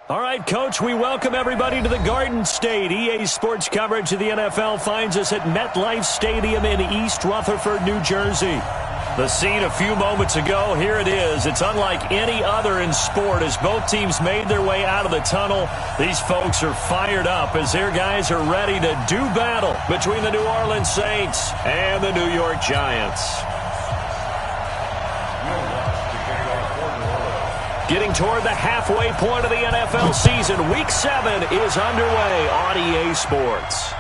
All right, Coach, we welcome everybody to the Garden State. EA Sports coverage of the NFL finds us at MetLife Stadium in East Rutherford, New Jersey. The scene a few moments ago, here it is. It's unlike any other in sport as both teams made their way out of the tunnel. These folks are fired up as their guys are ready to do battle between the New Orleans Saints and the New York Giants. Getting toward the halfway point of the NFL season, Week 7 is underway on EA Sports.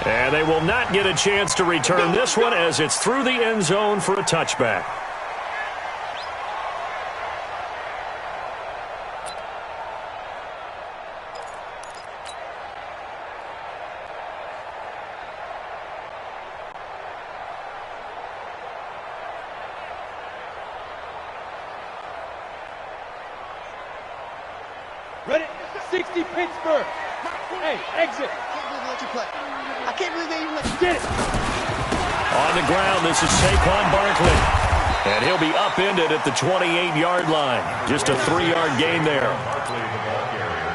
And they will not get a chance to return this one as it's through the end zone for a touchback. Ready? 60 Pittsburgh. Hey, exit. I can't believe they even let you Get it. On the ground, this is Saquon Barkley. And he'll be upended at the 28-yard line. Just a 3-yard gain there.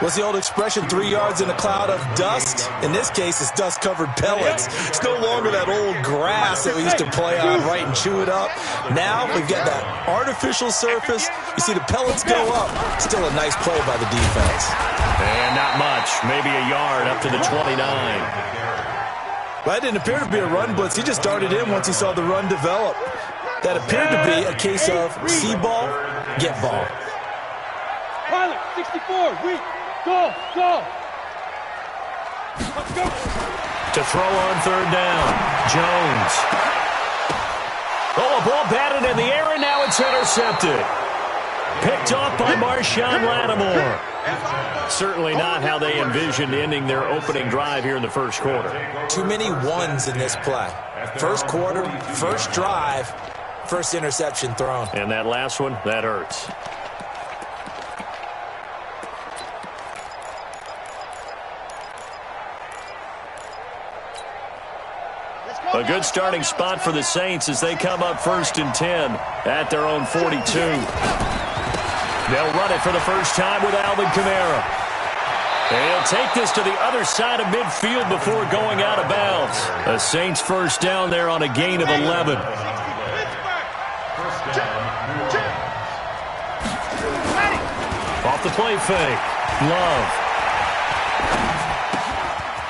What's the old expression, 3 yards in a cloud of dust? In this case, it's dust-covered pellets. It's no longer that old grass that we used to play on, right, and chew it up. Now we've got that artificial surface. You see the pellets go up. Still a nice play by the defense. And not much, maybe a yard up to the 29. Well, that didn't appear to be a run blitz. He just darted in once he saw the run develop. That appeared to be a case of see ball, get ball. Pilot, 64, weak. Go, go. Let's go. To throw on third down, Jones. Oh, a ball batted in the air, and now it's intercepted. Picked off by Marshawn Lattimore. Certainly not how they envisioned ending their opening drive here in the first quarter. Too many ones in this play. First quarter, first drive, first interception thrown. And that last one, that hurts. A good starting spot for the Saints as they come up 1st and 10 at their own 42. They'll run it for the first time with Alvin Kamara. And he'll take this to the other side of midfield before going out of bounds. A Saints first down there on a gain of 11. Off the play fake. Love.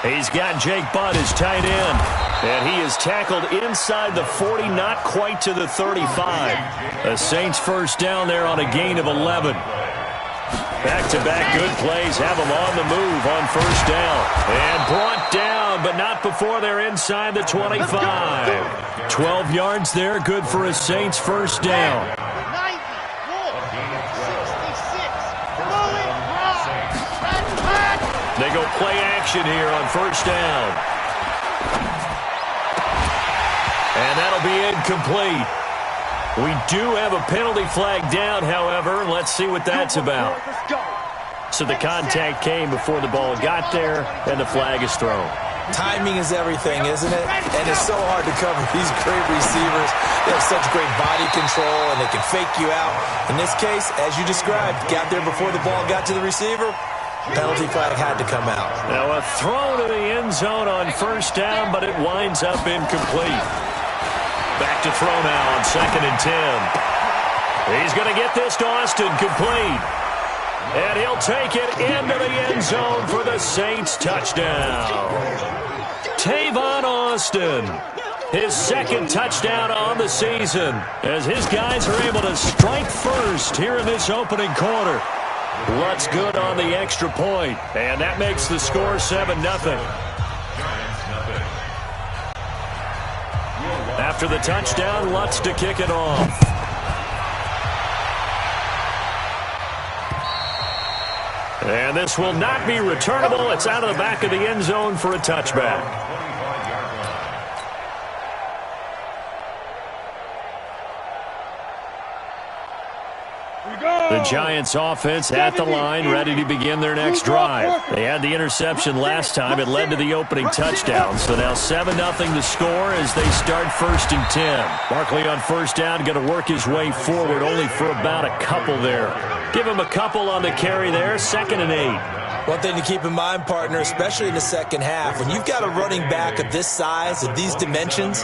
He's got Jake Butt as tight end. And he is tackled inside the 40, not quite to the 35. A Saints first down there on a gain of 11. Back-to-back good plays have them on the move on first down. And brought down, but not before they're inside the 25. 12 yards there, good for a Saints first down. 94, 66. They go play action here on first down. And that'll be incomplete. We do have a penalty flag down, however. Let's see what that's about. So the contact came before the ball got there, and the flag is thrown. Timing is everything, isn't it? And it's so hard to cover these great receivers. They have such great body control, and they can fake you out. In this case, as you described, got there before the ball got to the receiver. Penalty flag had to come out. Now a throw to the end zone on first down, but it winds up incomplete. Back to throw now on 2nd and 10. He's going to get this to Austin complete. And he'll take it into the end zone for the Saints touchdown. Tavon Austin, his 2nd touchdown on the season, as his guys are able to strike first here in this opening quarter. Lutz good on the extra point, and that makes the score 7-0. After the touchdown, Lutz to kick it off. And this will not be returnable. It's out of the back of the end zone for a touchback. The The Giants offense at the line, ready to begin their next drive. They had the interception last time. It led to the opening touchdown. So now 7-0 to score as they start 1st and 10. Barkley on first down, going to work his way forward, only for about a couple there. Give him a couple on the carry there, 2nd and 8. One thing to keep in mind, partner, especially in the second half, when you've got a running back of this size, of these dimensions,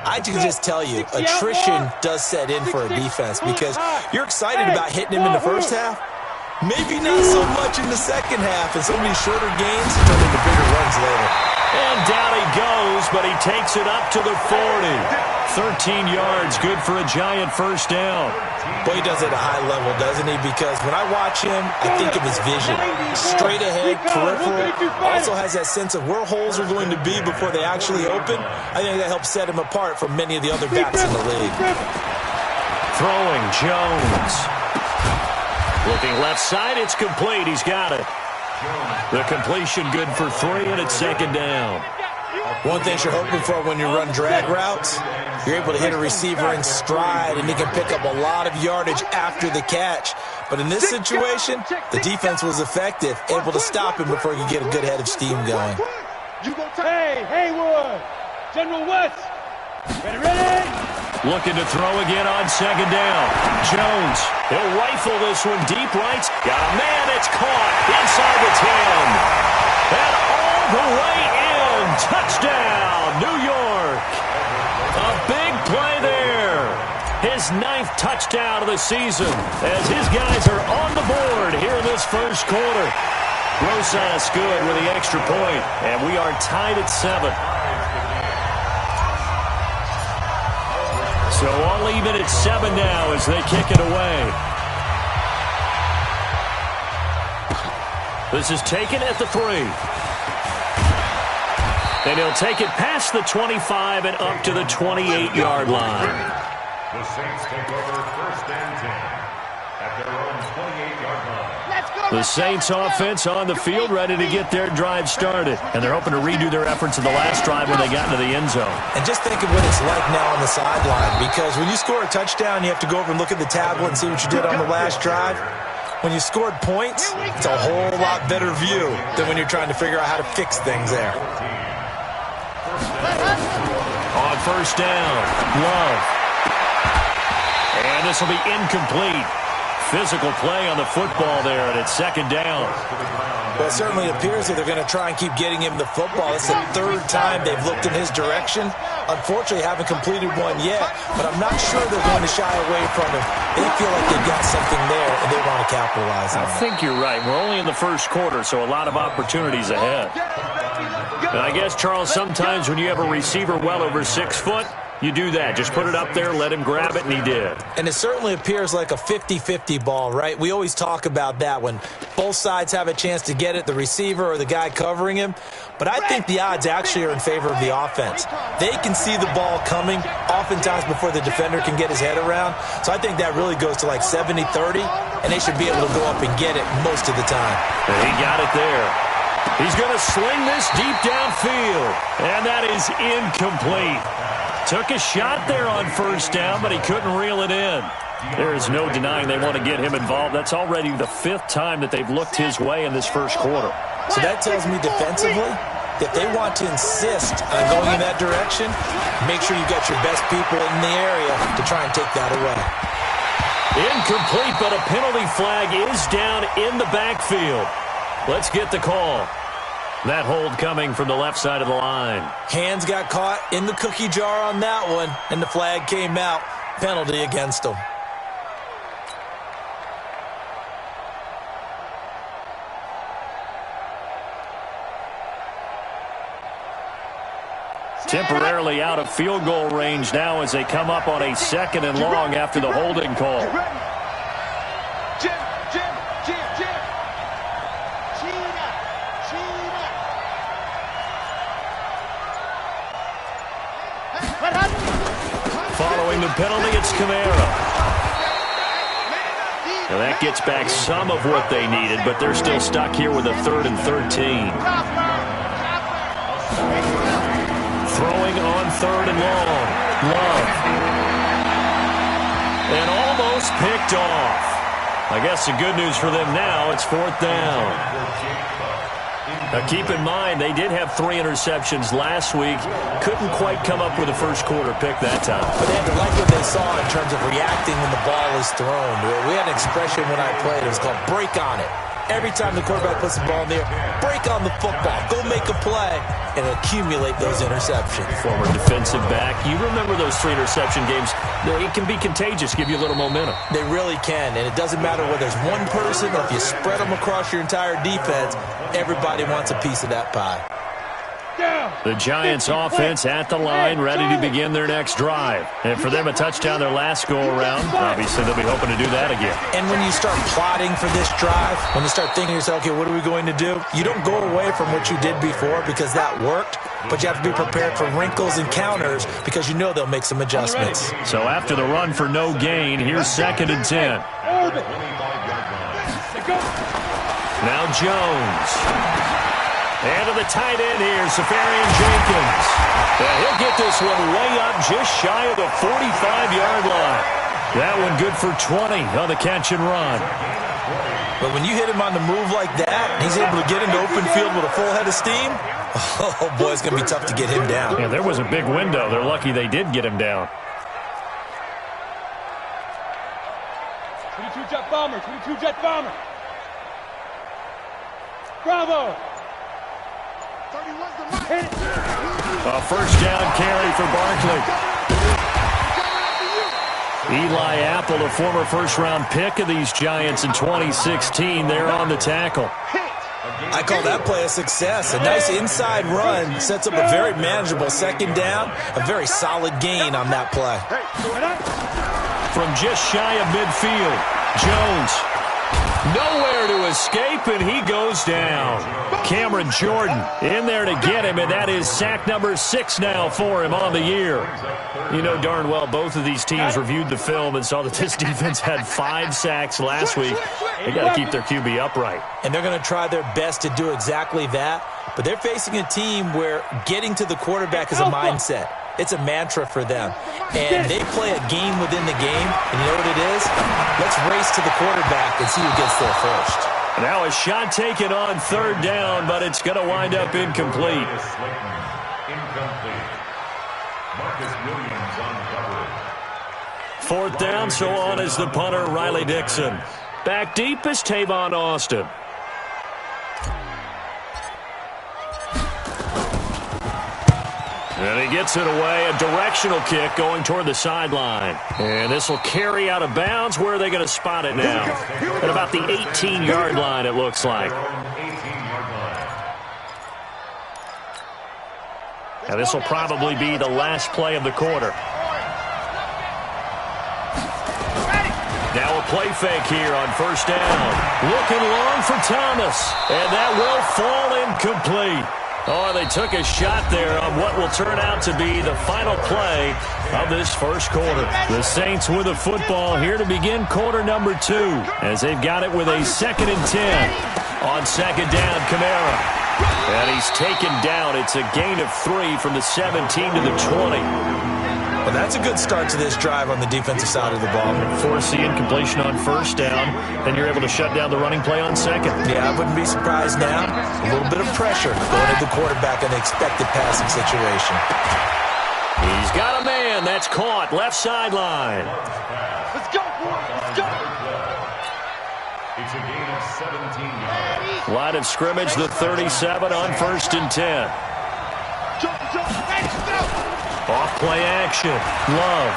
I can just tell you, attrition does set in for a defense because you're excited about hitting him in the first half, maybe not so much in the second half, and some of these shorter gains turn into bigger runs later. And down he goes, but he takes it up to the 40. 13 yards, good for a Giant first down. Boy, he does it at a high level, doesn't he? Because when I watch him, I think of his vision. Straight ahead, peripheral. Also has that sense of where holes are going to be before they actually open. I think that helps set him apart from many of the other backs in the league. Throwing, Jones. Looking left side, it's complete. He's got it. The completion good for 3, and it's 2nd down. One thing you're hoping for when you run drag routes, you're able to hit a receiver in stride, and he can pick up a lot of yardage after the catch. But in this situation, the defense was effective, able to stop him before he could get a good head of steam going. Hey, Haywood! General West! Ready? Looking to throw again on 2nd down. Jones, he'll rifle this one deep right. Got a man, it's caught inside the 10. And all the way in. Touchdown, New York. A big play there. His 9th touchdown of the season as his guys are on the board here in this first quarter. Rosas good with the extra point, and we are tied at 7. So all even at 7 now as they kick it away. This is taken at the 3. And he'll take it past the 25 and up to the 28-yard line. The Saints take over 1st and 10 at their own 28-yard line. Let's go. The Saints offense on the field ready to get their drive started. And they're hoping to redo their efforts in the last drive when they got into the end zone. And just think of what it's like now on the sideline, because when you score a touchdown, you have to go over and look at the tablet and see what you did on the last drive. When you scored points, it's a whole lot better view than when you're trying to figure out how to fix things there. On first down, Love. And this will be incomplete. Physical play on the football there, and it's 2nd down. Well, it certainly appears that they're going to try and keep getting him the football. It's the 3rd time they've looked in his direction. Unfortunately, haven't completed one yet, but I'm not sure they're going to shy away from him. They feel like they've got something there, and they want to capitalize on it. I think you're right. We're only in the first quarter, so a lot of opportunities ahead. And I guess, Charles, sometimes when you have a receiver well over 6 foot, you do that. Just put it up there, let him grab it, and he did. And it certainly appears like a 50-50 ball, right? We always talk about that when both sides have a chance to get it, the receiver or the guy covering him. But I think the odds actually are in favor of the offense. They can see the ball coming oftentimes before the defender can get his head around. So I think that really goes to like 70-30, and they should be able to go up and get it most of the time. And he got it there. He's going to sling this deep downfield, and that is incomplete. Took a shot there on first down, but he couldn't reel it in. There is no denying they want to get him involved. That's already the 5th time that they've looked his way in this first quarter. So that tells me defensively, if they want to insist on going in that direction, make sure you got your best people in the area to try and take that away. Incomplete, but a penalty flag is down in the backfield. Let's get the call. That hold coming from the left side of the line. Hands got caught in the cookie jar on that one, and the flag came out. Penalty against them. Temporarily out of field goal range now as they come up on a 2nd and long after the holding call. Following the penalty, it's Kamara. Now that gets back some of what they needed, but they're still stuck here with a 3rd and 13. Throwing on 3rd and long. Love. And almost picked off. I guess the good news for them now, it's 4th down. Now, keep in mind, they did have 3 interceptions last week. Couldn't quite come up with a first-quarter pick that time. But they had to like what they saw in terms of reacting when the ball is thrown. We had an expression when I played. It was called break on it. Every time the quarterback puts the ball in the air, break on the football. Go make a play and accumulate those interceptions. Former defensive back. You remember those 3 interception games. It can be contagious, give you a little momentum. They really can, and it doesn't matter whether there's one person or if you spread them across your entire defense, everybody wants a piece of that pie. The Giants offense at the line, ready to begin their next drive. And for them, a touchdown their last go-around. Obviously, they'll be hoping to do that again. And when you start plotting for this drive, when you start thinking to yourself, okay, what are we going to do? You don't go away from what you did before because that worked, but you have to be prepared for wrinkles and counters because you know they'll make some adjustments. So after the run for no gain, here's 2nd and 10. Now Jones. And to the tight end here, Safarian Jenkins. And he'll get this one way up just shy of the 45-yard line. That one good for 20 on the catch and run. But when you hit him on the move like that, he's able to get into open field with a full head of steam. Oh, boy, it's going to be tough to get him down. Yeah, there was a big window. They're lucky they did get him down. 22 Jet Bomber, 22 Jet Bomber. Bravo. A first down carry for Barkley. Eli Apple, a former first-round pick of these Giants in 2016. They're on the tackle. I call that play a success. A nice inside run sets up a very manageable 2nd down. A very solid gain on that play. From just shy of midfield, Jones. Nowhere to escape, and he goes down. Cameron Jordan in there to get him, and that is sack number 6 now for him on the year. You know darn well both of these teams reviewed the film and saw that this defense had 5 sacks last week. They got to keep their QB upright. And they're going to try their best to do exactly that, but they're facing a team where getting to the quarterback is a mindset. It's a mantra for them. And they play a game within the game. And you know what it is? Let's race to the quarterback and see who gets there first. Now a shot taken on 3rd down, but it's going to wind up incomplete. Incomplete. Marcus Williams on coverage. 4th down, so on is the punter, Riley Dixon. Back deep is Tavon Austin. And he gets it away, a directional kick going toward the sideline. And this will carry out of bounds. Where are they going to spot it now? At about the 18-yard line, it looks like. Now this will probably be the last play of the quarter. Now a play fake here on 1st down. Looking long for Thomas. And that will fall incomplete. Oh, they took a shot there on what will turn out to be the final play of this first quarter. The Saints with the football here to begin quarter number 2 as they've got it with a 2nd and 10. On 2nd down, Kamara. And he's taken down. It's a gain of 3 from the 17 to the 20. Well, that's a good start to this drive on the defensive side of the ball. Force the incompletion on 1st down, then you're able to shut down the running play on 2nd. Yeah, I wouldn't be surprised now. A little bit of pressure going at the quarterback in the expected passing situation. He's got a man. That's caught. Left sideline. Let's go, let's go. It's a gain of 17 yards. Line of scrimmage, the 37 on 1st and 10. Off play action. Love.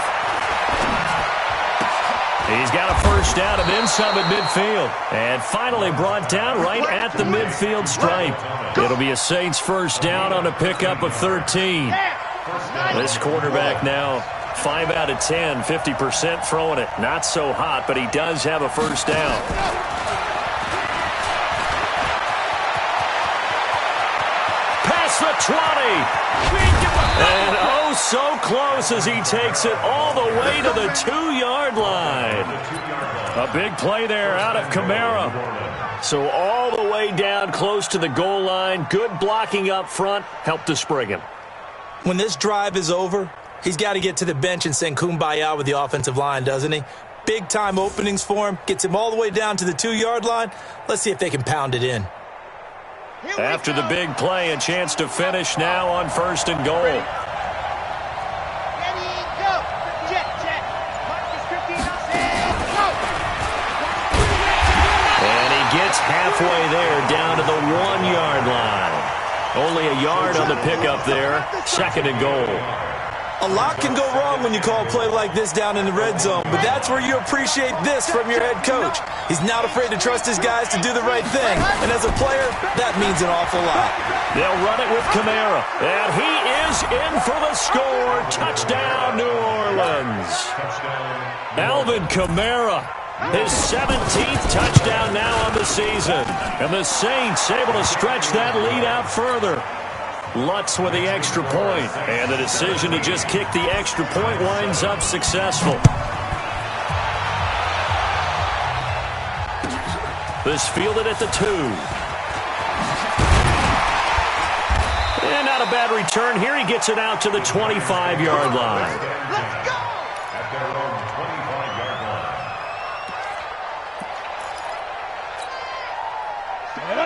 He's got a first down and then some at midfield. And finally brought down right at the midfield stripe. It'll be a Saints first down on a pickup of 13. This quarterback now 5 out of 10, 50% throwing it. Not so hot, but he does have a first down. Past the 20. And oh, so close as he takes it all the way to the 2-yard line. A big play there out of Kamara. So all the way down close to the goal line. Good blocking up front. Helped to spring him. When this drive is over, he's got to get to the bench and sing kumbaya with the offensive line, doesn't he? big-time openings for him, gets him all the way down to the 2-yard line. Let's see if they can pound it in. After the big play, a chance to finish now on 1st and goal. Ready, go. Check, check. Marcus 15, go. And he gets halfway there, down to the 1-yard line. Only a yard on the pickup there. 2nd and goal. A lot can go wrong when you call a play like this down in the red zone, but that's where you appreciate this from your head coach. He's not afraid to trust his guys to do the right thing, and as a player, that means an awful lot. They'll run it with Kamara, and he is in for the score. Touchdown, New Orleans. Alvin Kamara, his 17th touchdown now on the season, and the Saints able to stretch that lead out further. Lutz with the extra point, and the decision to just kick the extra point winds up successful. This fielded at the 2. And not a bad return. Here he gets it out to the 25-yard line. Let's go. At their own 25-yard line.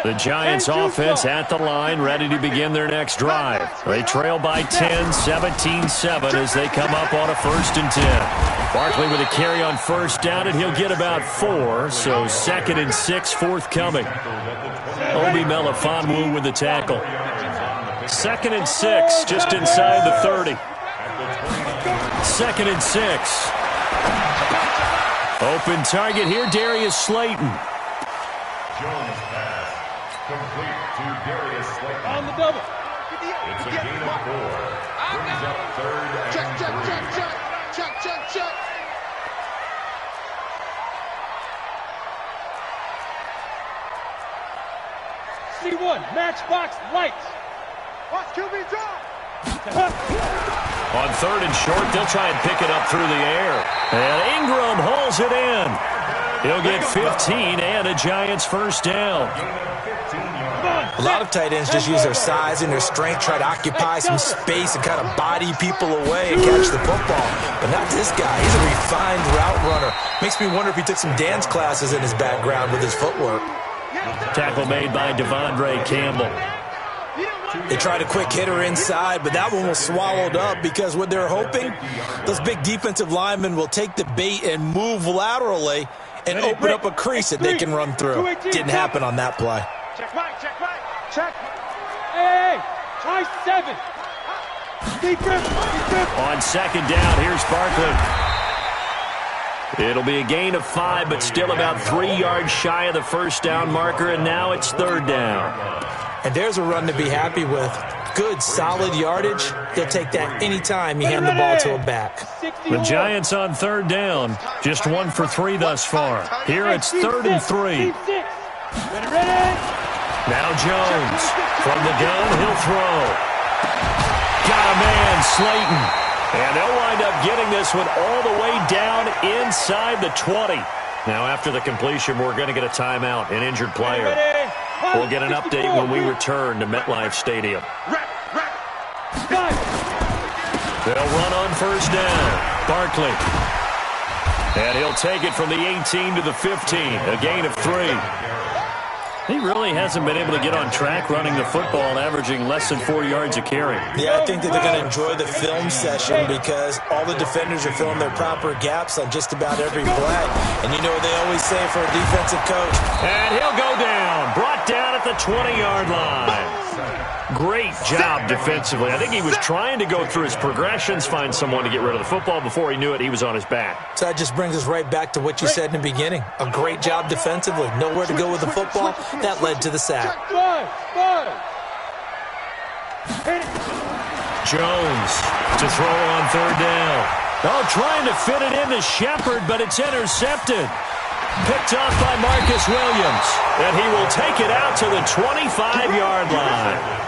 The Giants offense at the line, ready to begin their next drive. They trail by 10, 17-7 as they come up on a 1st and 10. Barkley with a carry on 1st down, and he'll get about 4, so 2nd and 6 forthcoming. Obi Melifonwu with the tackle. 2nd and 6, just inside the 30. 2nd and 6. Open target here, Darius Slayton. Jones pass. Complete to Darius Slayton. On the double. It's a gain of 4. Brings up 3rd and 3. Check. C1, matchbox lights. Watch QB drop. On 3rd and short, they'll try and pick it up through the air. And Ingram hauls it in. He'll get 15 and a Giants 1st down. A lot of tight ends just use their size and their strength, try to occupy some space and kind of body people away and catch the football. But not this guy. He's a refined route runner. Makes me wonder if he took some dance classes in his background with his footwork. Tackle made by Devondre Campbell. They tried a quick hitter inside, but that one was swallowed up because what they're hoping, those big defensive linemen will take the bait and move laterally and open up a crease that they can run through. Didn't happen on that play. Check. Hey, try 7. Deep grip. On 2nd down, here's Barkley. It'll be a gain of 5, but still about 3 yards shy of the 1st down marker, and now it's 3rd down. And there's a run to be happy with. Good, solid yardage. He'll take that anytime you hand the ball to a back. The Giants on 3rd down. Just 1 for 3 thus far. Here it's 3rd and 3. Ready. Now Jones. From the gun, he'll throw. Got a man, Slayton. And they'll wind up getting this one all the way down inside the 20. Now after the completion, we're going to get a timeout, an injured player. We'll get an update when we return to MetLife Stadium. They'll run on 1st down. Barkley. And he'll take it from the 18 to the 15. A gain of 3. He really hasn't been able to get on track running the football, averaging less than 4 yards a carry. Yeah, I think that they're going to enjoy the film session because all the defenders are filling their proper gaps on just about every play. And you know what they always say for a defensive coach. And he'll go down. Brought down at the 20-yard line. Great job defensively. I think he was trying to go through his progressions, find someone to get rid of the football. Before he knew it, he was on his back. So that just brings us right back to what you said in the beginning. A great job defensively. Nowhere to go with the football. That led to the sack. Jones to throw on 3rd down. Oh, trying to fit it into Shepard, but it's intercepted. Picked off by Marcus Williams. And he will take it out to the 25-yard line.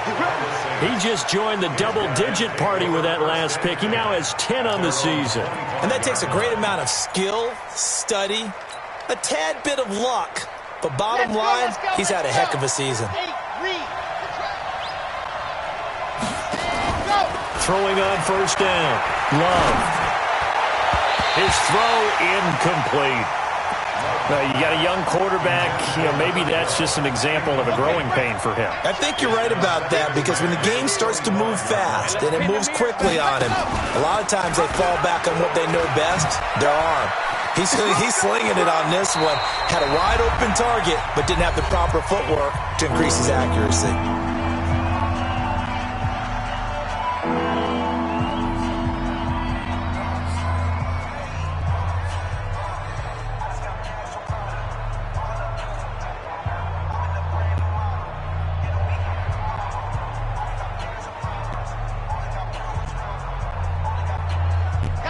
He just joined the double-digit party with that last pick. He now has 10 on the season. And that takes a great amount of skill, study, a tad bit of luck. But bottom line, he's had a heck of a season. Throwing on 1st down. Love. His throw incomplete. You got a young quarterback, maybe that's just an example of a growing pain for him. I think you're right about that, because when the game starts to move fast and it moves quickly on him, a lot of times they fall back on what they know best, their arm. He's slinging it on this one. Had a wide open target, but didn't have the proper footwork to increase his accuracy.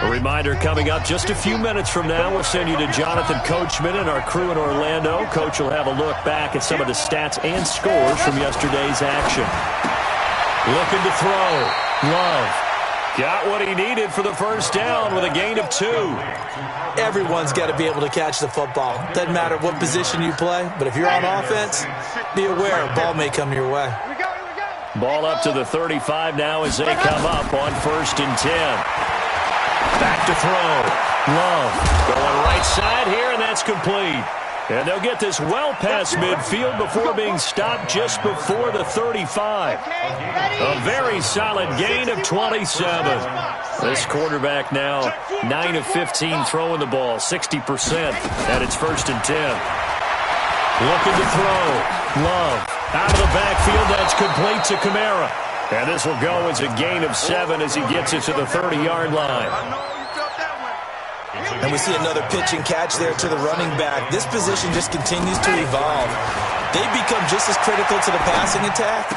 A reminder coming up just a few minutes from now, we'll send you to Jonathan Coachman and our crew in Orlando. Coach will have a look back at some of the stats and scores from yesterday's action. Looking to throw. Love. Got what he needed for the first down with a gain of 2. Everyone's got to be able to catch the football. Doesn't matter what position you play, but if you're on offense, be aware a ball may come your way. Ball up to the 35 now as they come up on 1st and 10. Back to throw. Love going right side here, and that's complete. And they'll get this well past midfield before being stopped just before the 35. A very solid gain of 27. This quarterback now 9 of 15 throwing the ball, 60% at its 1st and 10. Looking to throw. Love out of the backfield. That's complete to Kamara. And this will go as a gain of 7 as he gets it to the 30-yard line. And we see another pitch and catch there to the running back. This position just continues to evolve. They become just as critical to the passing attack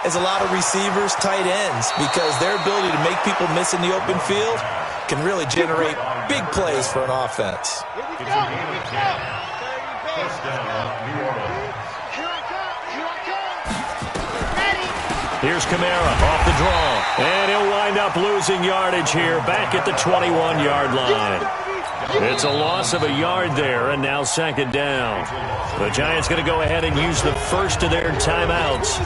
as a lot of receivers, tight ends, because their ability to make people miss in the open field can really generate big plays for an offense. Here's Kamara off the draw, and he'll wind up losing yardage here back at the 21-yard line. It's a loss of a yard there, and now 2nd down. The Giants going to go ahead and use the first of their timeouts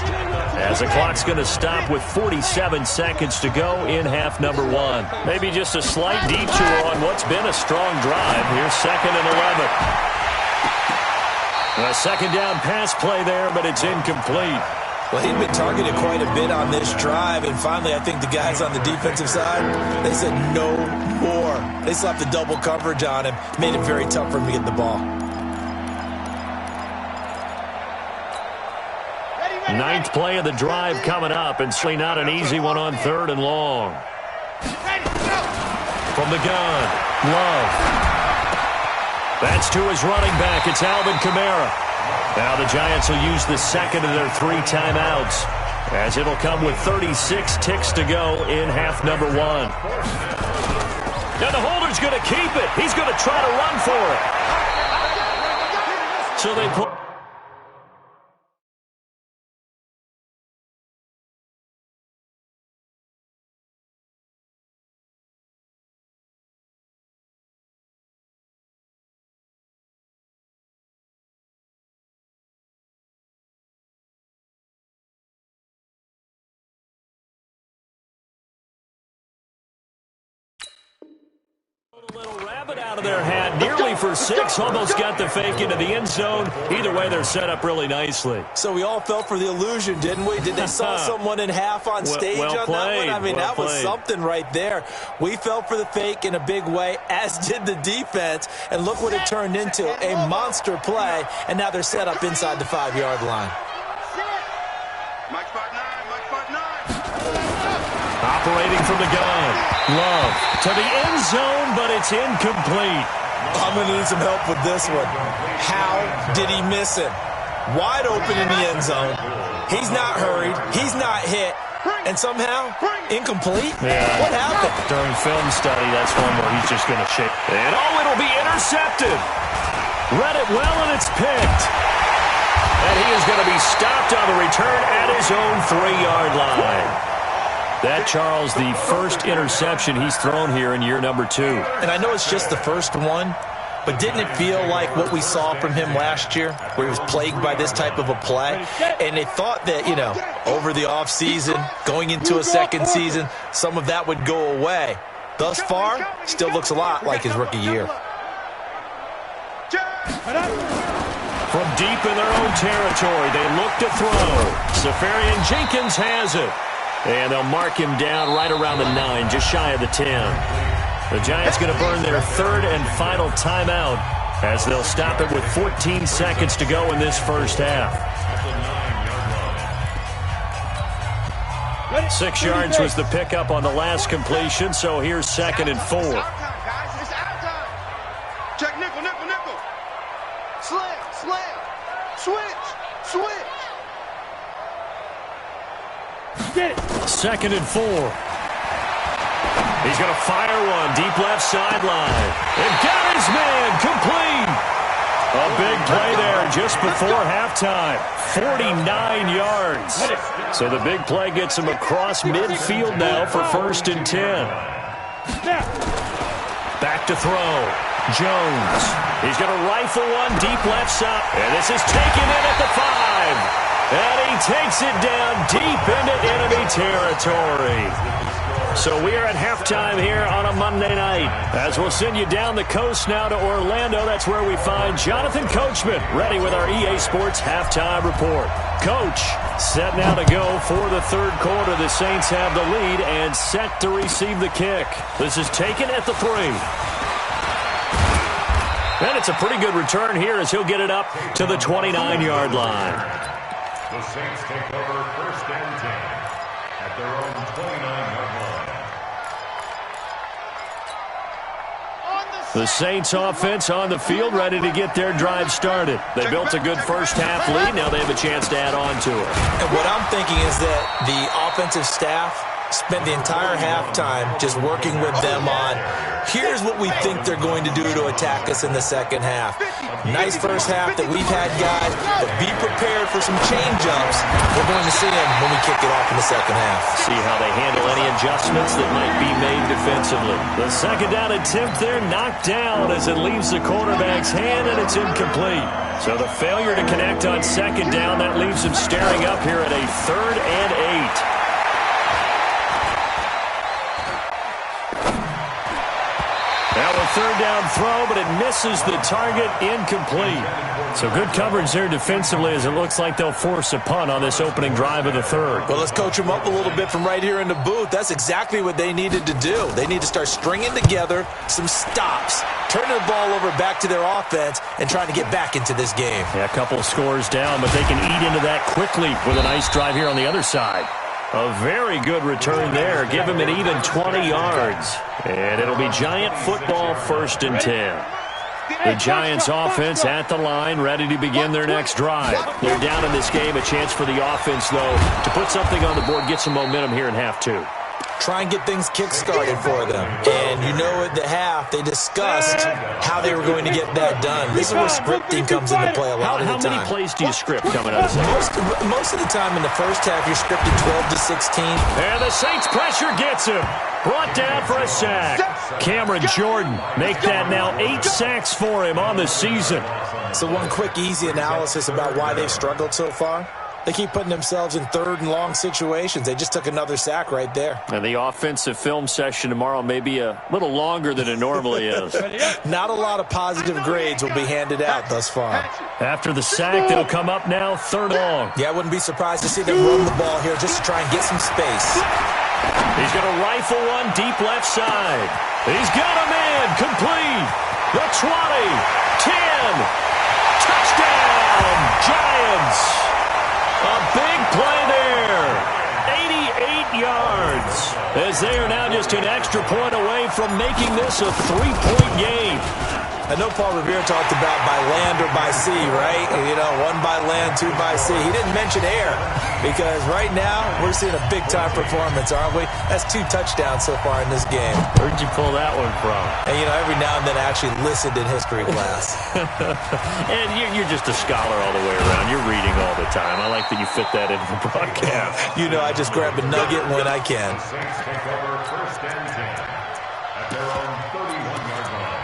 as the clock's going to stop with 47 seconds to go in half number 1. Maybe just a slight detour on what's been a strong drive. Here's 2nd and 11. A 2nd down pass play there, but it's incomplete. Well, he'd been targeted quite a bit on this drive, and finally I think the guys on the defensive side, they said no more. They slapped the double coverage on him, made it very tough for him to get the ball. 9th play of the drive coming up, and certainly not an easy one on 3rd and long. From the gun, Love. That's to his running back. It's Alvin Kamara. Now the Giants will use the 2nd of their 3 timeouts, as it'll come with 36 ticks to go in half number 1. Now the holder's going to keep it. He's going to try to run for it. So they put... A little rabbit out of their hat, nearly for 6, almost got the fake into the end zone. Either way, they're set up really nicely. So we all fell for the illusion, didn't we? Did they saw someone in half on stage on that one? I mean, that was something right there. We fell for the fake in a big way, as did the defense, and look what it turned into, a monster play, and now they're set up inside the 5-yard line. Operating from the gun. Love to the end zone, but it's incomplete. I'm going to need some help with this one. How did he miss it? Wide open in the end zone. He's not hurried. He's not hit. And somehow, incomplete? Yeah. What happened? During film study, that's one where he's just going to shake. And it'll be intercepted. Read it well, and it's picked. And he is going to be stopped on the return at his own 3-yard line. That, Charles, the first interception he's thrown here in year number 2. And I know it's just the first one, but didn't it feel like what we saw from him last year, where he was plagued by this type of a play? And they thought that, over the offseason, going into a second season, some of that would go away. thus far, still looks a lot like his rookie year. From deep in their own territory, they look to throw. Safarian Jenkins has it. And they'll mark him down right around the 9, just shy of the 10. The Giants going to burn their third and final timeout as they'll stop it with 14 seconds to go in this first half. 6 yards was the pickup on the last completion, so here's 2nd and 4. Check nickel, nickel, nickel. Slam, switch. Get it. 2nd and 4. He's going to fire one deep left sideline. And got his man complete. A big play there just before halftime. 49 yards. So the big play gets him across midfield now for 1st and 10. Back to throw. Jones. He's going to rifle one deep left side. And this is taken in at the 5. And he takes it down deep into enemy territory. So we are at halftime here on a Monday night. As we'll send you down the coast now to Orlando. That's where we find Jonathan Coachman ready with our EA Sports halftime report. Coach, set now to go for the third quarter. The Saints have the lead and set to receive the kick. This is taken at the 3. And it's a pretty good return here as he'll get it up to the 29-yard line. The Saints take over 1st and 10 at their own 29-yard line. The Saints offense on the field ready to get their drive started. They built a good first half lead. Now they have a chance to add on to it. And what I'm thinking is that the offensive staff spent the entire halftime just working with them on, here's what we think they're going to do to attack us in the second half. Nice first half that we've had, guys, but be prepared for some change-ups. We're going to see them when we kick it off in the second half. See how they handle any adjustments that might be made defensively. The second down attempt there knocked down as it leaves the quarterback's hand, and it's incomplete. So the failure to connect on second down, that leaves him staring up here at a 3rd and 8. Now a 3rd down throw, but it misses the target, incomplete. So good coverage there defensively as it looks like they'll force a punt on this opening drive of the 3rd. Well, let's coach them up a little bit from right here in the booth. That's exactly what they needed to do. They need to start stringing together some stops, turning the ball over back to their offense, and trying to get back into this game. Yeah, a couple of scores down, but they can eat into that quickly with a nice drive here on the other side. A very good return there. Give him an even 20 yards. And it'll be Giant football 1st and 10. The Giants offense at the line, ready to begin their next drive. They're down in this game. A chance for the offense, though, to put something on the board, get some momentum here in half 2. Try and get things kick-started for them. And you know at the half, they discussed how they were going to get that done. This is where scripting comes into play a lot of the time. How many plays do you script coming out of this? Most of the time in the first half, you're scripting 12 to 16. And the Saints pressure gets him. Brought down for a sack. Cameron Jordan make that now 8 sacks for him on the season. So one quick, easy analysis about why they've struggled so far. They keep putting themselves in 3rd and long situations. They just took another sack right there. And the offensive film session tomorrow may be a little longer than it normally is. Not a lot of positive grades will be handed out thus far. After the sack, they'll come up now 3rd long. Yeah, I wouldn't be surprised to see them run the ball here just to try and get some space. He's going to rifle one deep left side. He's got a man complete. The 20, 10, touchdown, Giants. A big play there. 88 yards. As they are now just an extra point away from making this a 3-point game. I know Paul Revere talked about by land or by sea, right? You know, 1 by land, 2 by sea. He didn't mention air because right now we're seeing a big-time performance, aren't we? That's 2 touchdowns so far in this game. Where'd you pull that one from? And, you know, every now and then I actually listened in history class. And you're just a scholar all the way around. You're reading all the time. I like that you fit that into the broadcast. You know, I just grab a nugget when I can. Saints take over 1st and 10 at their own 31-yard line.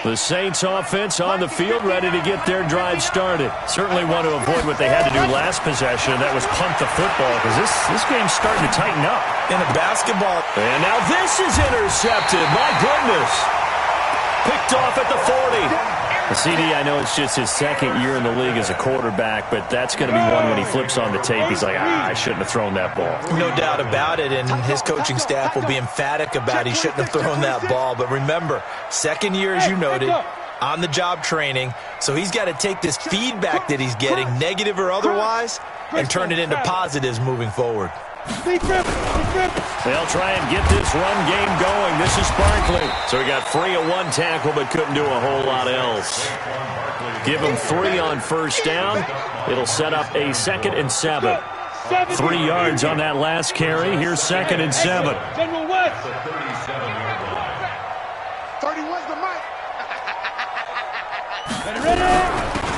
The Saints offense on the field, ready to get their drive started. Certainly want to avoid what they had to do last possession, and that was punt the football, because this game's starting to tighten up. In a basketball. And now this is intercepted. My goodness. Picked off at the 40. The CD, I know it's just his second year in the league as a quarterback, but that's going to be one when he flips on the tape. He's like, I shouldn't have thrown that ball. No doubt about it, and his coaching staff will be emphatic about he shouldn't have thrown that ball. But remember, second year, as you noted, on-the-job training, so he's got to take this feedback that he's getting, negative or otherwise, and turn it into positives moving forward. They'll try and get this run game going. This is Barkley. So he got 3 of 1 tackle, but couldn't do a whole lot else. Give him 3 on first down. It'll set up a 2nd and 7. 3 yards on that last carry. Here's 2nd and 7. General West. 31's the mic.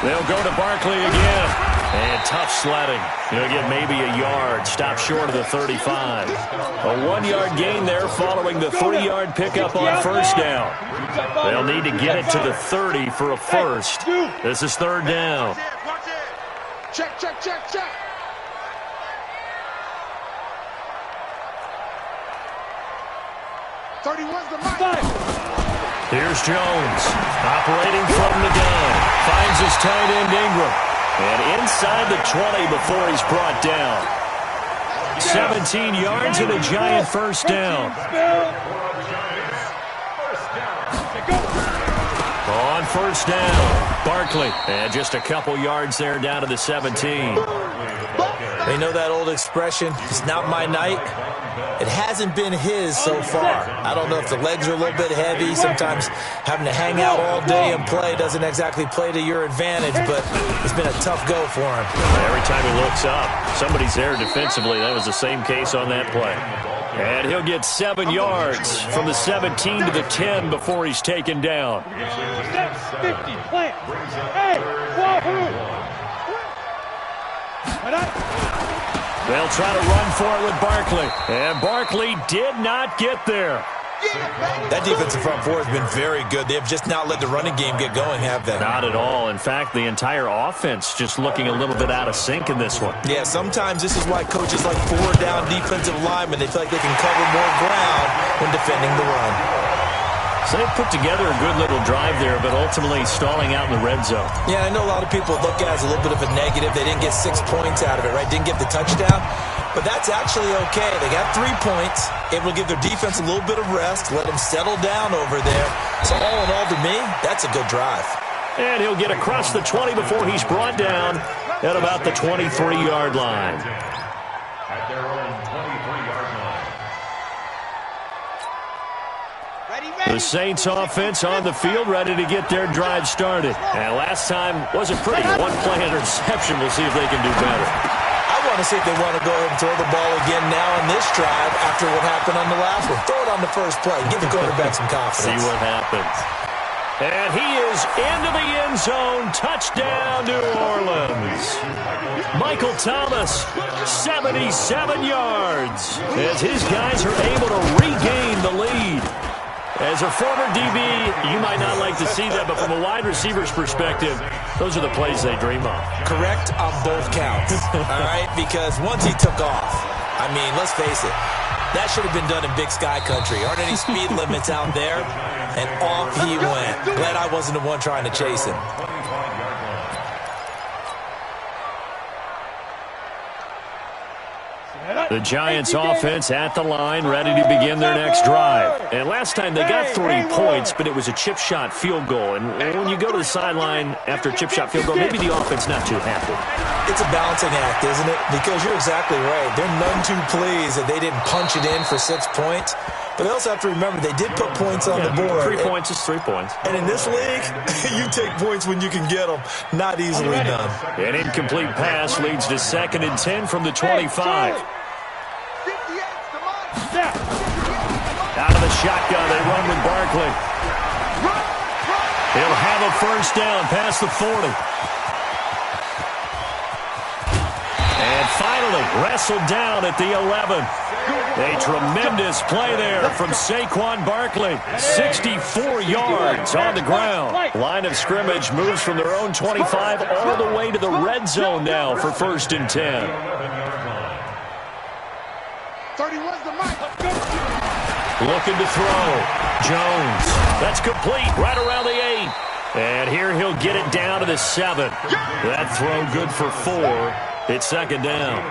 They'll go to Barkley again. And tough sledding. He'll get maybe a yard. Stop short of the 35. A 1-yard gain there following the 3-yard pickup on first down. They'll need to get it to the 30 for a first. This is 3rd down. Check, check, check, check. Here's Jones. Operating from the gun. Finds his tight end Ingram. And inside the 20 before he's brought down. 17 yards and a giant first down. On first down, Barkley. And just a couple yards there down to the 17. They know that old expression, it's not my night. It hasn't been his so far. I don't know if the legs are a little bit heavy. Sometimes having to hang out all day and play doesn't exactly play to your advantage, but it's been a tough go for him. Every time he looks up, somebody's there defensively. That was the same case on that play. And he'll get 7 yards from the 17 to the 10 before he's taken down. 50, plant. Hey, wahoo! They'll try to run for it with Barkley. And Barkley did not get there. That defensive front four has been very good. They've just not let the running game get going, have they? Not at all. In fact, the entire offense just looking a little bit out of sync in this one. Yeah, sometimes this is why coaches like 4-down defensive linemen, they feel like they can cover more ground when defending the run. So they put together a good little drive there, but ultimately stalling out in the red zone. Yeah, I know a lot of people look at it as a little bit of a negative. They didn't get 6 points out of it, right? Didn't get the touchdown. But that's actually okay. They got 3 points, able to give their defense a little bit of rest, let them settle down over there. So all in all, to me, that's a good drive. And he'll get across the 20 before he's brought down at about the 23-yard line. At their own 23-yard line. The Saints offense on the field, ready to get their drive started. And last time wasn't pretty. 1-play interception. We'll see if they can do better. I want to see if they want to go ahead and throw the ball again now on this drive after what happened on the last one. Throw it on the first play. Give the quarterback some confidence. See what happens. And he is into the end zone. Touchdown, New Orleans. Michael Thomas, 77 yards, as his guys are able to regain the lead. As a former DB, you might not like to see that, but from a wide receiver's perspective, those are the plays they dream of. Correct on both counts, all right? Because once he took off, I mean, let's face it, that should have been done in Big Sky Country. Aren't any speed limits out there? And off he went. Glad I wasn't the one trying to chase him. The Giants offense at the line, ready to begin their next drive. And last time they got 3 points, but it was a chip shot field goal. And when you go to the sideline after a chip shot field goal, maybe the offense not too happy. It's a balancing act, isn't it? Because you're exactly right. They're none too pleased that they didn't punch it in for 6 points. But they also have to remember they did put points on the board. 3 points is 3 points. And in this league, you take points when you can get them. Not easily done. An incomplete pass leads to 2nd and 10 from the 25. Out of the shotgun, they run with Barkley. He'll have a first down past the 40. And finally wrestled down at the 11. A tremendous play there from Saquon Barkley. 64 yards on the ground. Line of scrimmage moves from their own 25 all the way to the red zone now for 1st and 10. 31's the mic. Looking to throw. Jones. That's complete right around the 8. And here he'll get it down to the 7. That throw good for 4. It's 2nd down.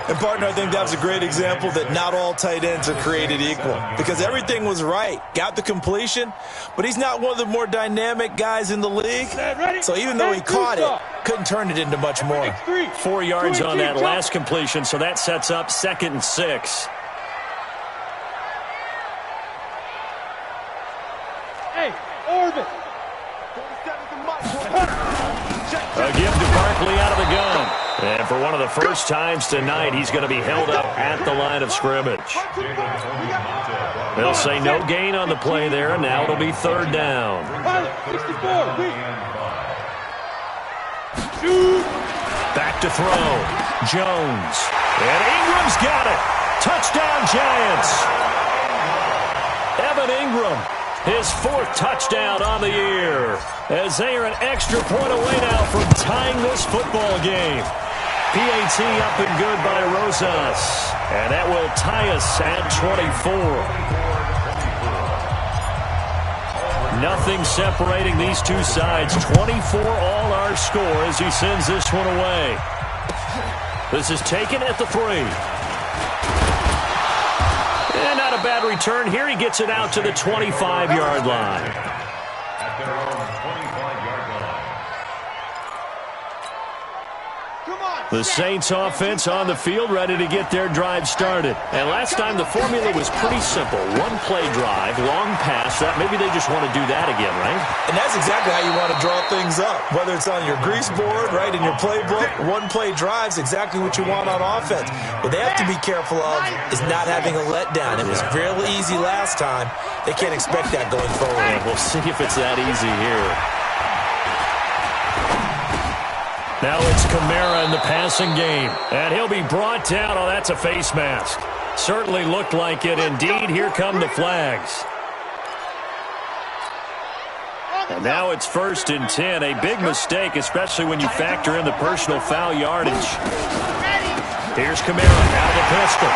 And, partner, I think that was a great example that not all tight ends are created equal because everything was right. Got the completion, but he's not one of the more dynamic guys in the league. So even though he caught it, couldn't turn it into much more. 4 yards on that last completion, so that sets up 2nd and 6. Hey, Orbit. A give to Barkley out of the gun. And for one of the first times tonight, he's going to be held up at the line of scrimmage. They'll say no gain on the play there, and now it'll be 3rd down. Back to throw. Jones. And Ingram's got it. Touchdown, Giants. Evan Ingram, his 4th touchdown on the year, as they are an extra point away now from tying this football game. PAT up and good by Rosas, and that will tie us at 24. Nothing separating these two sides. 24 all our score as he sends this one away. This is taken at the 3. And not a bad return here. He gets it out to the 25-yard line. At their own 25-yard line. The Saints offense on the field, ready to get their drive started. And last time the formula was pretty simple. 1-play drive, long pass. That maybe they just want to do that again, right? And that's exactly how you want to draw things up. Whether it's on your grease board, right, in your playbook, 1-play drive's exactly what you want on offense. What they have to be careful of is not having a letdown. It was really easy last time. They can't expect that going forward. Yeah, we'll see if it's that easy here. Now it's Kamara in the passing game. And he'll be brought down. Oh, that's a face mask. Certainly looked like it. Indeed, here come the flags. And now it's 1st and 10. A big mistake, especially when you factor in the personal foul yardage. Here's Kamara out of the pistol.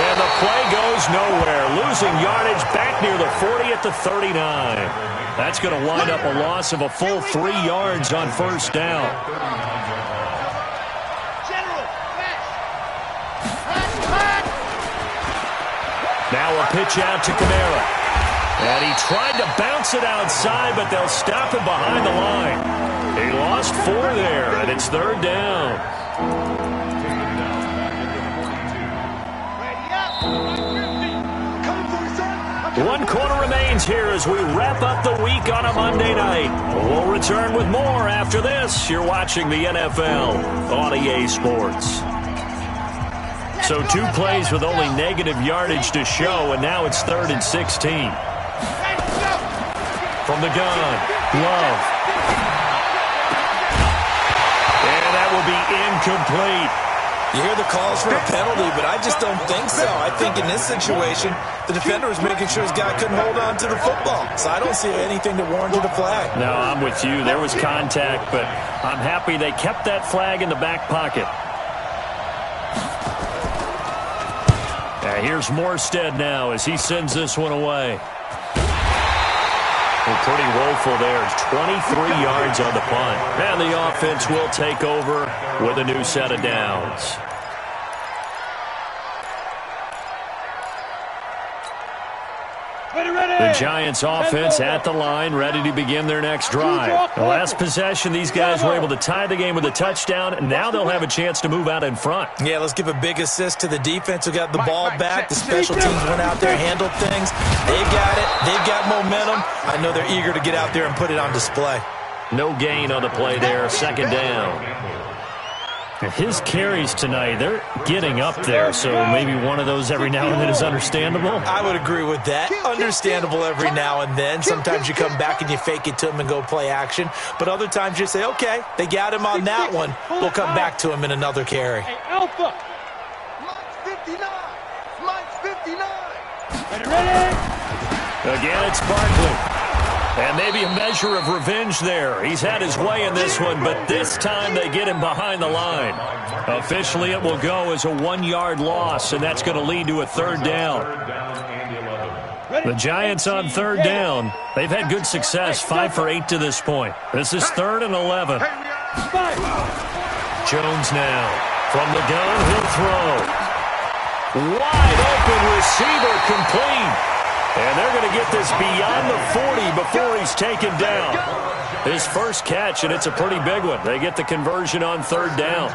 And the play goes nowhere. Losing yardage back near the 40 at the 39. That's going to wind up a loss of a full 3 yards on 1st down. Now a pitch out to Kamara. And he tried to bounce it outside, but they'll stop him behind the line. He lost 4 there, and it's 3rd down. 1 quarter remains here as we wrap up the week on a Monday night. We'll return with more after this. You're watching the NFL on EA Sports. So 2 plays with only negative yardage to show, and now it's 3rd and 16. From the gun, Love. And that will be incomplete. You hear the calls for a penalty, but I just don't think so. I think in this situation, the defender was making sure his guy couldn't hold on to the football. So I don't see anything that warranted a flag. No, I'm with you. There was contact, but I'm happy they kept that flag in the back pocket. Here's Morstead now as he sends this one away. Well, pretty woeful there. 23 yards on the punt. And the offense will take over with a new set of downs. The Giants offense at the line, ready to begin their next drive. The last possession, these guys were able to tie the game with a touchdown, and now they'll have a chance to move out in front. Yeah, let's give a big assist to the defense who got the ball back. The special teams went out there, handled things. They got it. They've got momentum. I know they're eager to get out there and put it on display. No gain on the play there, 2nd down. His carries tonight, they're getting up there, so maybe one of those every now and then is understandable. I would agree with that. Understandable every now and then. Sometimes you come back and you fake it to him and go play action. But other times you say, okay, they got him on that one. We'll come back to him in another carry. Hey, Alpha. Mike's 59. Mike's 59. Ready? Again, it's Barkley. And maybe a measure of revenge there. He's had his way in this one, but this time they get him behind the line. Officially, it will go as a 1-yard loss, and that's going to lead to a third down. The Giants on third down. They've had good success, 5 for 8 to this point. This is 3rd and 11. Jones now. From the gun, he'll throw. Wide open receiver, complete. And they're going to get this beyond the 40 before he's taken down. His first catch, and it's a pretty big one. They get the conversion on third down.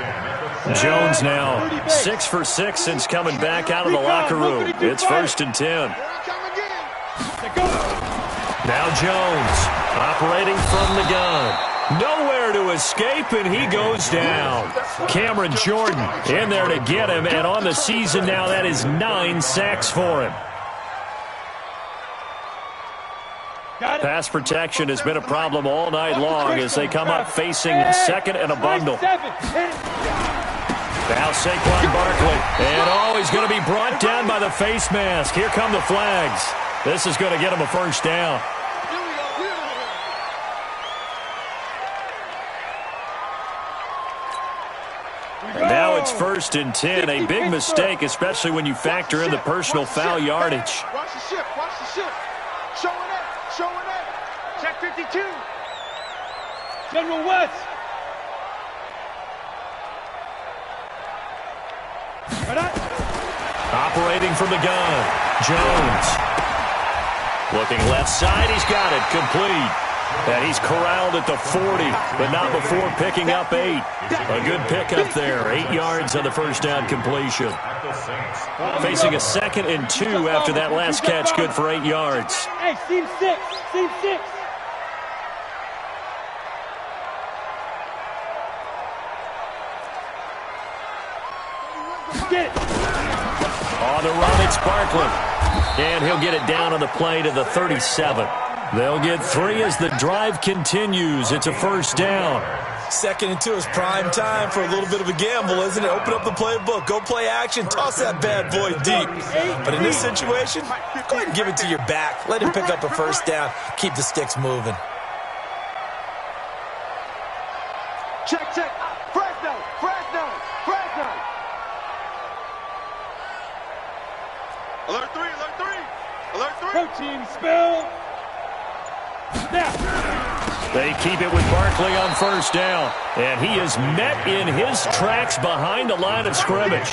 Jones now 6 for 6 since coming back out of the locker room. It's 1st and 10. Now Jones operating from the gun. Nowhere to escape, and he goes down. Cameron Jordan in there to get him, and on the season now, that is 9 sacks for him. Pass protection has been a problem all night long as they come up facing 2nd and a bundle. Now Saquon Barkley. And, he's going to be brought down by the face mask. Here come the flags. This is going to get him a first down. And now it's 1st and 10. A big mistake, especially when you factor in the personal foul yardage. Watch the ship. Watch the ship. Showing up. Showing up. Check 52. General West. Operating from the gun. Jones. Looking left side. He's got it. Complete. And he's corralled at the 40, but not before picking up 8. A good pickup there. 8 yards on the first down completion. Facing a 2nd and 2 after that last catch, good for 8 yards. Hey, seam 6. Seam 6. Get it. On the run, it's Barkley. And he'll get it down on the play to the 37. They'll get 3 as the drive continues. It's a first down. 2nd and 2 is prime time for a little bit of a gamble, isn't it? Open up the playbook, go play action, toss that bad boy deep. But in this situation, go ahead and give it to your back. Let him pick up a first down. Keep the sticks moving. Check, check. Fresno. Fresno. Fresno. Alert 3. Alert 3. Alert 3. Protein spill. Now. They keep it with Barkley on first down. And he is met in his tracks behind the line of scrimmage.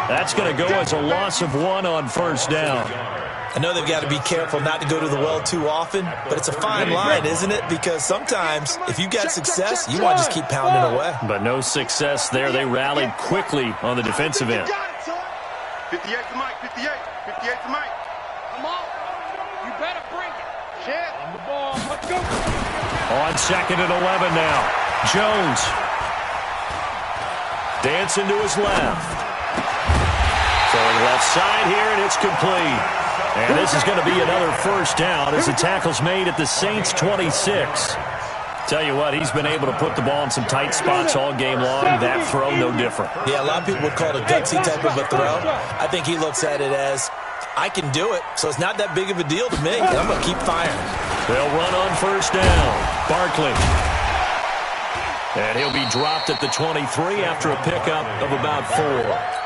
That's going to go as a loss of 1 on first down. I know they've got to be careful not to go to the well too often, but it's a fine line, isn't it? Because sometimes, if you've got success, you want to just keep pounding away. But no success there. They rallied quickly on the defensive end. 58 to Mike. 58. 58 to Mike. Come on. You better bring it. Shit. On the ball. Let's go. On 2nd and 11 now. Jones. Dancing to his left. Throwing left side here, and it's complete. And this is going to be another first down as the tackle's made at the Saints' 26. Tell you what, he's been able to put the ball in some tight spots all game long. That throw, no different. Yeah, a lot of people would call it a gutsy type of a throw. I think he looks at it as, I can do it, so it's not that big of a deal to me. I'm going to keep firing. They'll run on first down. Barkley. And he'll be dropped at the 23 after a pickup of about 4.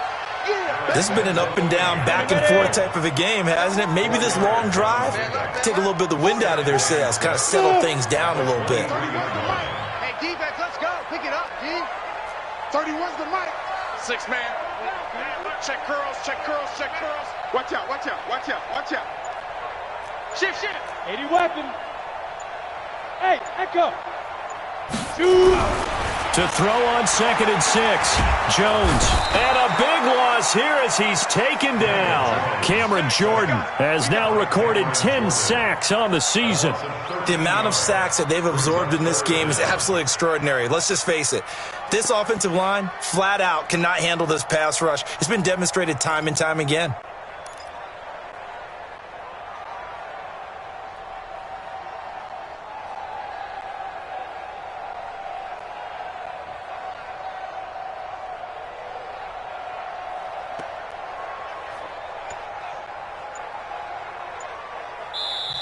This has been an up and down, back and forth type of a game, hasn't it? Maybe this long drive, take a little bit of the wind out of their sails, kind of settle things down a little bit. Hey, defense, let's go. Pick it up, G. 31's the mic. 6 man. Check curls, check curls, check curls. Watch out, watch out, watch out, watch out. Shift, shift. 80 weapon. Hey, Echo. Shoot. To throw on 2nd and 6. Jones. And a big loss this here as he's taken down. Cameron Jordan has now recorded 10 sacks on the season. The amount of sacks that they've absorbed in this game is absolutely extraordinary. Let's just face it. This offensive line, flat out, cannot handle this pass rush. It's been demonstrated time and time again.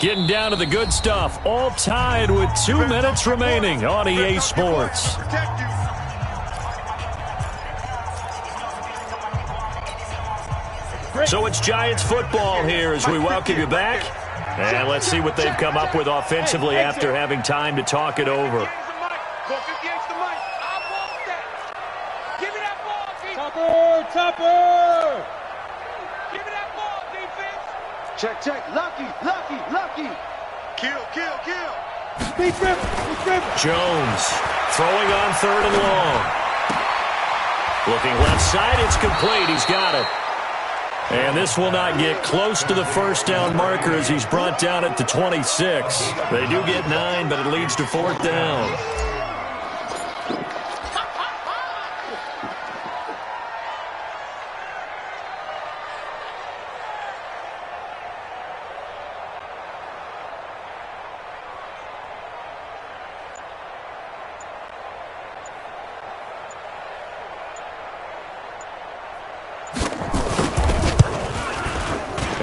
Getting down to the good stuff, all tied with 2 minutes remaining on EA Sports. So it's Giants football here as we welcome you back. And let's see what they've come up with offensively after having time to talk it over. Topper! Give me that ball, defense! Check. Lucky! Kill! Speed grip! Jones throwing on 3rd and long. Looking left side, it's complete. He's got it. And this will not get close to the first down marker as he's brought down at the 26. They do get 9, but it leads to 4th down.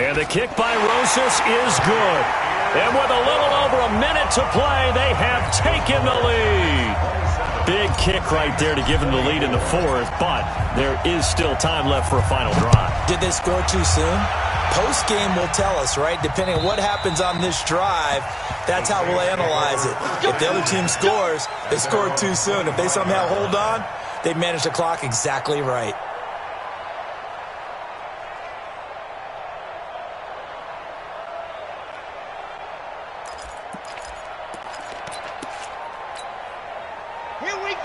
And the kick by Rosas is good. And with a little over a minute to play, they have taken the lead. Big kick right there to give them the lead in the 4th, but there is still time left for a final drive. Did they score too soon? Post-game will tell us, right? Depending on what happens on this drive, that's how we'll analyze it. If the other team scores, they scored too soon. If they somehow hold on, they manage the clock exactly right.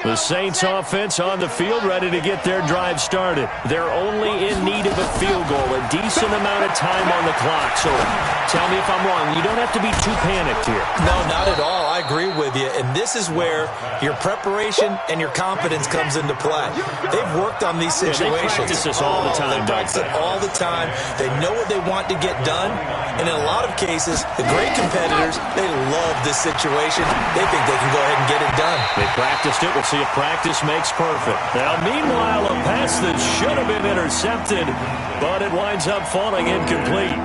The Saints offense on the field, ready to get their drive started. They're only in need of a field goal, a decent amount of time on the clock. So tell me if I'm wrong. You don't have to be too panicked here. No, not at all. I agree with you. And this is where your preparation and your confidence comes into play. They've worked on these situations. They practice this all the time. They practice it all the time. They know what they want to get done. And in a lot of cases, the great competitors, they love this situation. They think they can go ahead and get it done. They practiced it. We'll see if practice makes perfect. Now, meanwhile, a pass that should have been intercepted, but it winds up falling incomplete.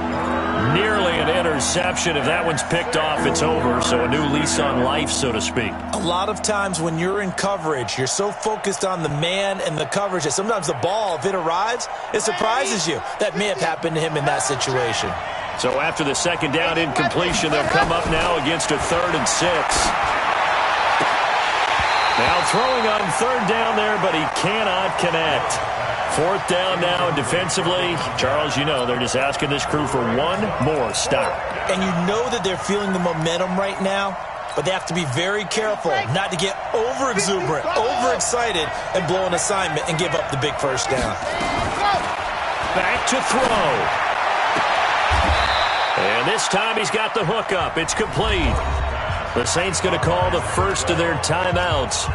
Nearly an interception. If that one's picked off, it's over. So a new lease on life, so to speak. A lot of times when you're in coverage, you're so focused on the man and the coverage that sometimes the ball, if it arrives, it surprises you. That may have happened to him in that situation. So after the second down incompletion, they'll come up now against a 3rd and 6. Now throwing on 3rd down there, but he cannot connect. 4th down now, and defensively, Charles, you know, they're just asking this crew for one more stop. And you know that they're feeling the momentum right now, but they have to be very careful not to get over-exuberant, overexcited, and blow an assignment and give up the big first down. Back to throw. And this time he's got the hook up. It's complete. The Saints going to call the first of their timeouts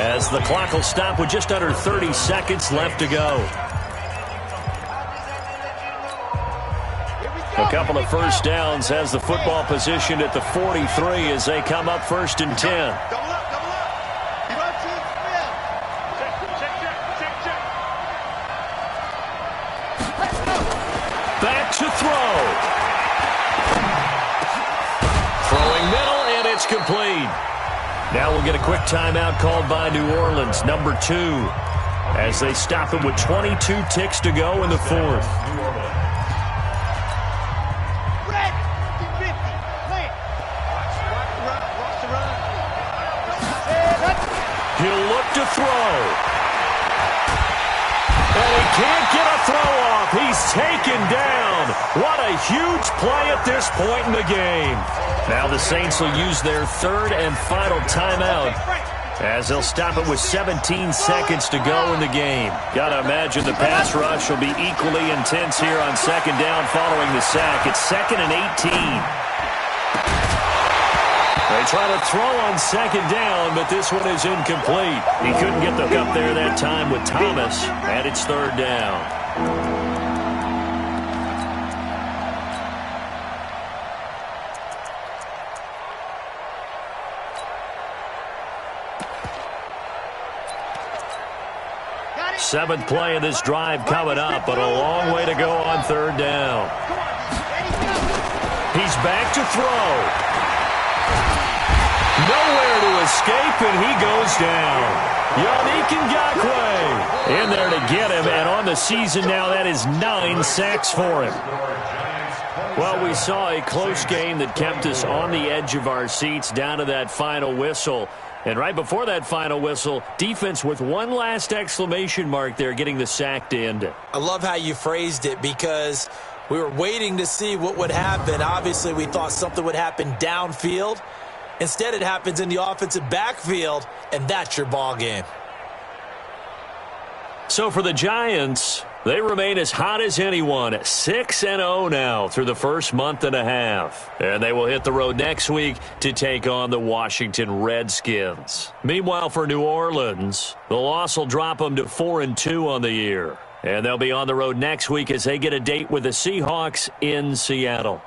as the clock will stop with just under 30 seconds left to go. A couple of first downs has the football positioned at the 43 as they come up 1st and 10. Back to throw. Throwing middle, and it's complete. Now we'll get a quick timeout called by New Orleans, number 2, as they stop it with 22 ticks to go in the 4th. He'll look to throw. And he can't get a throw off. He's taken down. What a huge play at this point in the game. Now the Saints will use their 3rd and final timeout As they'll stop it with 17 seconds to go in the game. Got to imagine the pass rush will be equally intense here on second down following the sack. It's 2nd and 18. They try to throw on second down, but this one is incomplete. He couldn't get the up there that time with Thomas, and it's 3rd down. Seventh play of this drive coming up, but a long way to go on 3rd down. He's back to throw. Nowhere to escape, and he goes down. Yannick Ngakoue in there to get him, and on the season now, that is 9 sacks for him. Well, we saw a close game that kept us on the edge of our seats down to that final whistle. And right before that final whistle, defense with one last exclamation mark there, getting the sack to end it. I love how you phrased it, because we were waiting to see what would happen. Obviously, we thought something would happen downfield. Instead, it happens in the offensive backfield, and that's your ball game. So for the Giants, they remain as hot as anyone, 6-0 now through the first month and a half. And they will hit the road next week to take on the Washington Redskins. Meanwhile, for New Orleans, the loss will drop them to 4-2 on the year. And they'll be on the road next week as they get a date with the Seahawks in Seattle.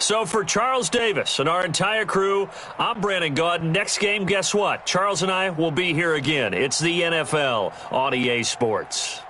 So for Charles Davis and our entire crew, I'm Brandon Gaudin. Next game, guess what? Charles and I will be here again. It's the NFL on EA Sports.